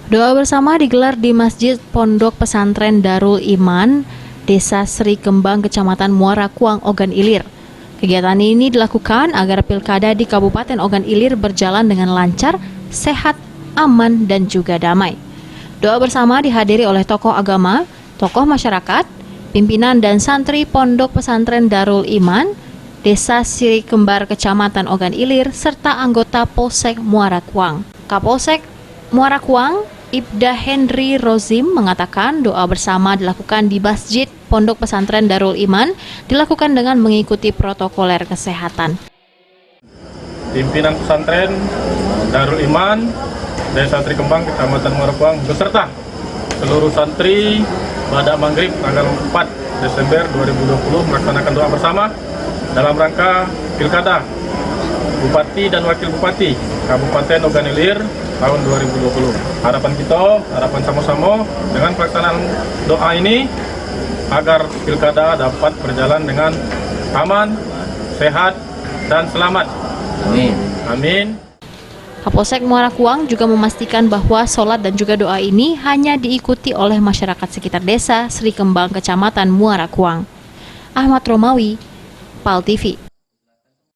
Doa bersama digelar di Masjid Pondok Pesantren Darul Iman, Desa Sri Kembang, Kecamatan Muara Kuang, Ogan Ilir. Kegiatan ini dilakukan agar pilkada di Kabupaten Ogan Ilir berjalan dengan lancar, sehat, aman, dan juga damai. Doa bersama dihadiri oleh tokoh agama, tokoh masyarakat, pimpinan dan santri Pondok Pesantren Darul Iman, Desa Sri Kembar, Kecamatan Ogan Ilir, serta anggota Polsek Muara Kuang. Kapolsek Muara Kuang, Ibda Henry Rozim, mengatakan doa bersama dilakukan di Masjid Pondok Pesantren Darul Iman dilakukan dengan mengikuti protokoler kesehatan. Pimpinan pesantren Darul Iman, Desa Sri Kembang, Kecamatan Muara Kuang, beserta seluruh santri pada maghrib tanggal 4 Desember 2020 melaksanakan doa bersama dalam rangka pilkada Bupati dan Wakil Bupati Kabupaten Ogan Ilir tahun 2020. Harapan sama-sama dengan pelaksanaan doa ini agar pilkada dapat berjalan dengan aman, sehat, dan selamat. Amin. Amin. Kapolsek Muara Kuang juga memastikan bahwa sholat dan juga doa ini hanya diikuti oleh masyarakat sekitar desa Sri Kembang, Kecamatan Muara Kuang. Ahmad Romawi, PAL TV.